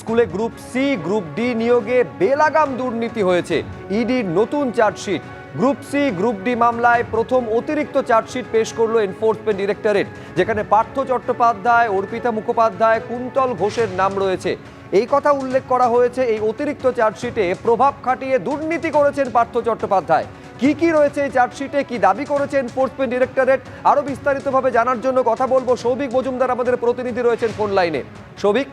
স্কুলে group C group D নিয়োগে বেলাগাম দুর্নীতি হয়েছে। ইডির নতুন chargesheet. Group C group D মামলায় প্রথম অতিরিক্ত চার্জশিট পেশ করলো এনফোর্সমেন্ট ডিরেক্টরেট, যেখানে পার্থ চট্টোপাধ্যায়, অর্পিতা মুখোপাধ্যায়, কুন্তল ঘোষের নাম রয়েছে। এই কথা উল্লেখ করা হয়েছে এই অতিরিক্ত চার্জশিটে প্রভাব খাটিয়ে দুর্নীতি করেছেন পার্থ চট্টোপাধ্যায়। কি রয়েছে এই চার্জশিটে, কি দাবি করেছে এনফোর্সমেন্ট ডিরেক্টরেট, আরো বিস্তারিতভাবে জানার জন্য কথা বলবো সৌভিক মজুমদার, আমাদের প্রতিনিধি রয়েছেন ফোন লাইনে। সৌভিক,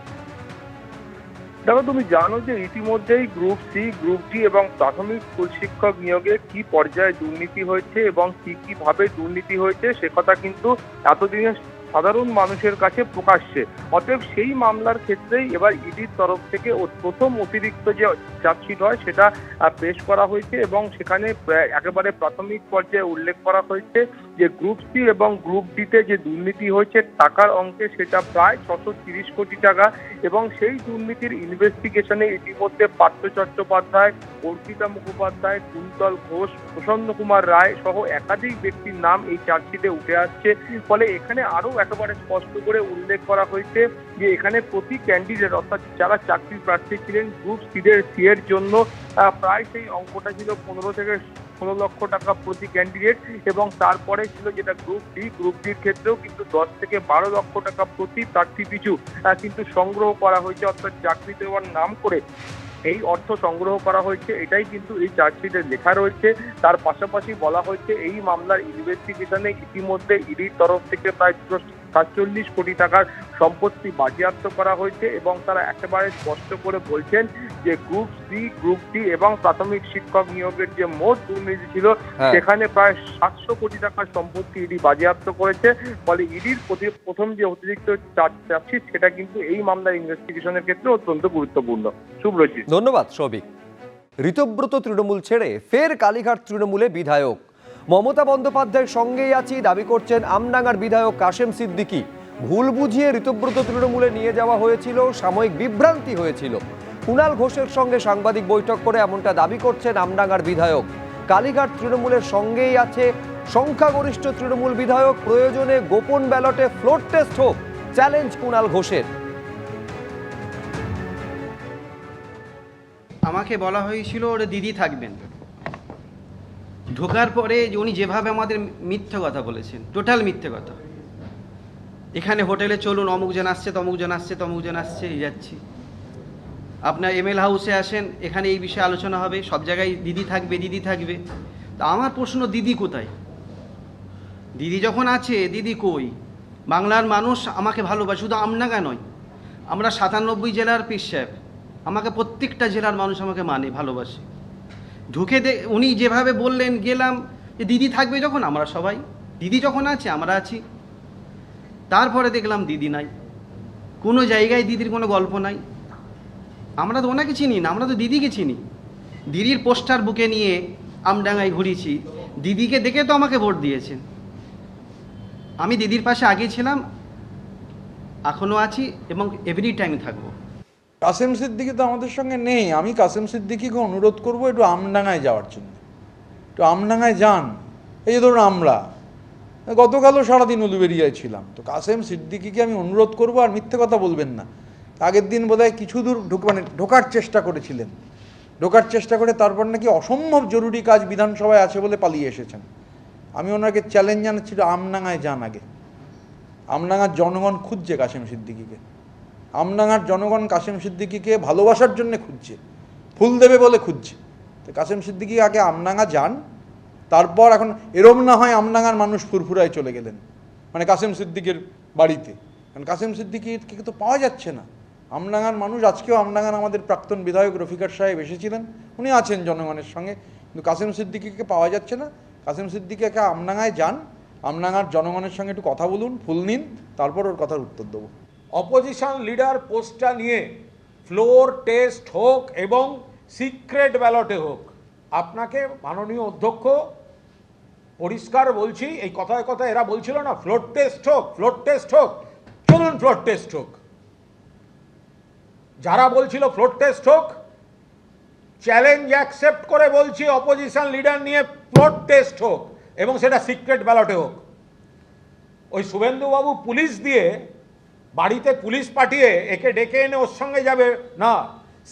দেখো, তুমি জানো যে ইতিমধ্যেই গ্রুপ সি গ্রুপ ডি এবং প্রাথমিক স্কুল শিক্ষক নিয়োগে কি পর্যায়ে দুর্নীতি হয়েছে এবং কি ভাবে দুর্নীতি হয়েছে সে কথা কিন্তু এতদিনে সাধারণ মানুষের কাছে প্রকাশ্যে। অতএব সেই মামলার ক্ষেত্রেই এবার ইডির তরফ থেকে প্রথম অতিরিক্ত যে চার্জশিট হয় সেটা পেশ করা হয়েছে এবং সেখানে একেবারে প্রাথমিক পর্যায়ে উল্লেখ করা হয়েছে যে গ্রুপ সি এবং গ্রুপ ডিতে যে দুর্নীতি হয়েছে টাকার অঙ্কে সেটা প্রায় 630 কোটি টাকা এবং সেই দুর্নীতির ইনভেস্টিগেশনে ইতিমধ্যে পার্থ চট্টোপাধ্যায়, অর্পিতা মুখোপাধ্যায়, কুন্তল ঘোষ, প্রসন্ন কুমার রায় সহ একাধিক ব্যক্তির নাম এই চার্জশিটে উঠে আসছে। ফলে এখানে আরো একেবারে স্পষ্ট করে উল্লেখ করা হয়েছে যে এখানে প্রতি ক্যান্ডিডেট অর্থাৎ যারা চাকরি প্রার্থী ছিলেন গ্রুপ সি এর জন্য প্রায় সেই অঙ্কটা ছিল 15 থেকে 16 লক্ষ টাকা প্রতি ক্যান্ডিডেট এবং তারপরে ছিল যেটা গ্রুপ ডির ক্ষেত্রেও কিন্তু 10 থেকে 12 লক্ষ টাকা প্রতি প্রার্থী পিছু কিন্তু সংগ্রহ করা হয়েছে, অর্থাৎ চাকরি দেওয়ার নাম করে এই অর্থ সংগ্রহ করা হয়েছে। এটাই কিন্তু এই চার্জশিটে লেখা রয়েছে। তার পাশাপাশি বলা হয়েছে এই মামলার ইনভেস্টিগেশনে ইতিমধ্যে ইডির তরফ থেকে প্রায় 47 কোটি টাকার সম্পত্তি বাজেয়াপ্ত করা হয়েছে এবং তারা একেবারে স্পষ্ট করে বলছেন যে গ্রুপ সি গ্রুপ ডি এবং প্রাথমিক শিক্ষক নিয়োগের যে মোট দুর্নীতি ছিল সেখানে প্রায় 700 কোটি টাকার সম্পত্তি ইডি বাজেয়াপ্ত করেছে। ফলে ইডির প্রথম যে অতিরিক্ত চার্জশিট সেটা কিন্তু এই মামলার ইনভেস্টিগেশনের ক্ষেত্রে অত্যন্ত গুরুত্বপূর্ণ। শুভ্রজিৎ, ধন্যবাদ সৌভিক। ঋতব্রত তৃণমূল ছেড়ে ফের কালীঘাট তৃণমূলে বিধায়ক। মমতা বন্দ্যোপাধ্যায়ের সঙ্গেই আছি দাবি করছেন আমডাঙ্গার বিধায়ক কাশেম সিদ্দিকী। ভুল বুঝিয়ে ঋতব্রত তৃণমূলে নিয়ে যাওয়া হয়েছিল, সাময়িক বিভ্রান্তি হয়েছিল। কুণাল ঘোষের সঙ্গে সাংবাদিক বৈঠক করে এমনটা দাবি করছেন আমডাঙ্গার বিধায়ক। কালীঘাট তৃণমূলের সঙ্গেই আছে সংখ্যাগরিষ্ঠ তৃণমূল বিধায়ক, প্রয়োজনে গোপন ব্যালটে ফ্লোর টেস্ট হোক, চ্যালেঞ্জ কুণাল ঘোষের। আমাকে বলা হয়েছিল ওরা দিদি থাকবেন, ঢোকার পরে উনি যেভাবে আমাদের মিথ্যে কথা বলেছেন, টোটাল মিথ্যে কথা। এখানে হোটেলে চলুন, অমুক জন আসছে, তমুক জন আসছে, তমুক জন আসছে, এই যাচ্ছি। আপনার এমএল হাউসে আসেন, এখানে এই বিষয়ে আলোচনা হবে, সব জায়গায় দিদি থাকবে, দিদি থাকবে। তা আমার প্রশ্ন, দিদি কোথায়? দিদি যখন আছে, দিদি কই? বাংলার মানুষ আমাকে ভালোবাসে, শুধু আমডাঙ্গা নয়, আমরা 97 জেলার পীর সাহেব, আমাকে প্রত্যেকটা জেলার মানুষ আমাকে মানে, ভালোবাসে। ঢুকে উনি যেভাবে বললেন, গেলাম, যে দিদি থাকবে যখন, আমরা সবাই, দিদি যখন আছে আমরা আছি। তারপরে দেখলাম দিদি নাই, কোনো জায়গায় দিদির কোনো গল্প নাই। আমরা তো ওনাকে চিনি না, আমরা তো দিদিকে চিনি। দিদির পোস্টার বুকে নিয়ে আমডাঙ্গায় ঘুরেছি, দিদিকে দেখে তো আমাকে ভোট দিয়েছেন। আমি দিদির পাশে আগে ছিলাম, এখনও আছি এবং এভরি টাইম থাকবো। কাসেম সিদ্দিকী তো আমাদের সঙ্গে নেই। আমি কাসেম সিদ্দিকীকে অনুরোধ করবো একটু আমডাঙ্গায় যাওয়ার জন্য। একটু আমডাঙ্গায় যান। এই যে ধরুন আমরা গতকালও সারাদিন উলুবেরিয়ায় ছিলাম, তো কাসেম সিদ্দিকীকে আমি অনুরোধ করবো, আর মিথ্যে কথা বলবেন না। আগের দিন বোধহয় কিছু দূর ঢোকার চেষ্টা করেছিলেন, ঢোকার চেষ্টা করে তারপর নাকি অসম্ভব জরুরি কাজ বিধানসভায় আছে বলে পালিয়ে এসেছেন। আমি ওনাকে চ্যালেঞ্জ জানাচ্ছি, আমডাঙ্গায় যান আগে। আমডাঙ্গার জনগণ খুঁজছে কাসেম সিদ্দিকীকে। আমডাঙ্গার জনগণ কাসেম সিদ্দিকীকে ভালোবাসার জন্য খুঁজছে, ফুল দেবে বলে খুঁজছে। তো কাসেম সিদ্দিকী আগে আমডাঙ্গা যান, তারপর। এখন এরম না হয় আমডাঙ্গার মানুষ ফুরফুরায় চলে গেলেন মানে কাসেম সিদ্দিকীর বাড়িতে, কারণ কাসেম সিদ্দিকীকে তো পাওয়া যাচ্ছে না। আমডাঙ্গার মানুষ, আজকেও আমডাঙ্গার আমাদের প্রাক্তন বিধায়ক রফিকার সাহেব এসেছিলেন, উনি আছেন জনগণের সঙ্গে, কিন্তু কাসেম সিদ্দিকীকে পাওয়া যাচ্ছে না। কাসেম সিদ্দিকী একা আমডাঙ্গায় যান, আমডাঙ্গার জনগণের সঙ্গে একটু কথা বলুন, ফুল নিন, তারপর ওর কথার উত্তর দেবো। অপোজিশন লিডার পোস্টটা নিয়ে ফ্লোর টেস্ট হোক এবং সিক্রেট ব্যালটে হোক। আপনাকে মাননীয় অধ্যক্ষ পরিষ্কার বলছি, এই কথায় কথায় এরা বলছিল না ফ্লোর টেস্ট হোক, ফ্লোর টেস্ট হোক, চলুন ফ্লোর টেস্ট হোক। যারা বলছিল ফ্লোর টেস্ট হোক, চ্যালেঞ্জ অ্যাকসেপ্ট করে বলছি অপোজিশন লিডার নিয়ে ফ্লোর টেস্ট হোক এবং সেটা সিক্রেট ব্যালটে হোক। ওই শুভেন্দুবাবু পুলিশ দিয়ে বাড়িতে পুলিশ পাঠিয়ে একে ডেকে এনে ওর সঙ্গে যাবে না,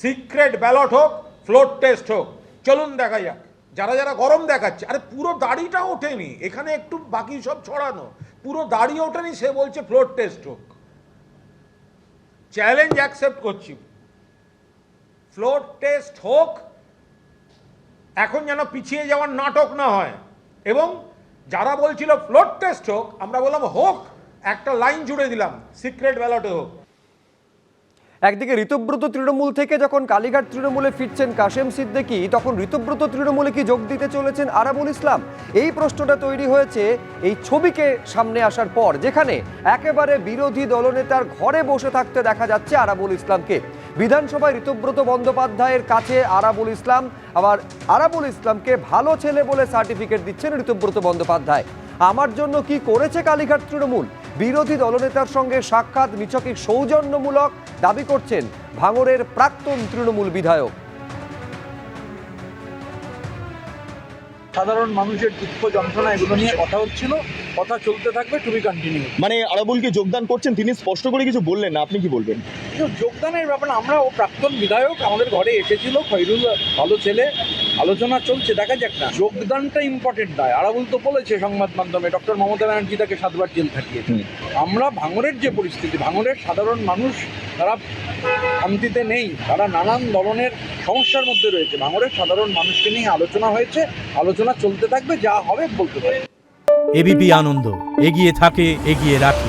সিক্রেট ব্যালট হোক, ফ্লোর টেস্ট হোক, চলুন দেখা যাক। যারা যারা গরম দেখাচ্ছে, আরে পুরো দাড়িটা ওঠেনি, এখানে একটু বাকি সব ছড়ানো, পুরো দাড়ি ওঠেনি, সে বলছে ফ্লোর টেস্ট হোক। চ্যালেঞ্জ অ্যাকসেপ্ট করছি, ফ্লোর টেস্ট হোক, এখন যেন পিছিয়ে যাওয়ার নাটক না হয়। এবং যারা বলছিল ফ্লোর টেস্ট হোক, আমরা বললাম হোক, একটা লাইন জুড়ে দিলাম, সিক্রেট ব্যালটে হোক। একদিকে ঋতব্রত তৃণমূল থেকে যখন কালীঘাট তৃণমূলে ফিরছেন কাশেম সিদ্দিকী, তখন ঋতব্রত তৃণমূলে কি যোগ দিতে চলেছেন আরাবুল ইসলাম? এই প্রশ্নটা তৈরি হয়েছে এই ছবিকে সামনে আসার পর, যেখানে একেবারে বিরোধী দলনেতার ঘরে বসে থাকতে দেখা যাচ্ছে আরাবুল ইসলামকে। বিধানসভায় ঋতব্রত বন্দ্যোপাধ্যায়ের কাছে আরাবুল ইসলাম, আবার আরাবুল ইসলামকে ভালো ছেলে বলে সার্টিফিকেট দিচ্ছেন ঋতব্রত বন্দ্যোপাধ্যায়। আমার জন্য কি করেছে কালীঘাট তৃণমূল? বিরোধী দলনেতার সঙ্গে সাক্ষাৎ নিছকই সৌজন্যমূলক দাবি করছেন ভাঙড়ের প্রাক্তন তৃণমূল বিধায়ক। সাধারণ মানুষের দুঃখ যন্ত্রণা এগুলো নিয়ে কথা হচ্ছিল, কথা চলতে থাকবে, টু বি কন্টিনিউ। মানে আরাবুল কি যোগদান করছেন? তিনি স্পষ্ট করে কিছু বললেন না, আপনি কি বলবেন? যোগদানের ব্যাপারে আমরা, ও প্রাক্তন বিধায়ক, আমাদের ঘরে এসেছিল, খৈরুল ভালো ছেলে, আলোচনা চলছে, দেখা যাক না। যোগদানটা ইম্পর্টেন্ট নয়। আরাবুল তো বলেছে সংবাদ মাধ্যমে, ডক্টর মমতা ব্যানার্জি তাকে 7 বার জেল খাটিয়েছে। আমরা ভাঙড়ের যে পরিস্থিতি, ভাঙড়ের সাধারণ মানুষ তারা শান্তিতে নেই, তারা নানান ধরনের সমস্যার মধ্যে রয়েছে। ভাঙড়ের সাধারণ মানুষকে নিয়ে আলোচনা হয়েছে, আলোচনা চলতে থাকবে, যা হবে বলতে পারি। এবিপি আনন্দ এগিয়ে থাকে, এগিয়ে রাখে।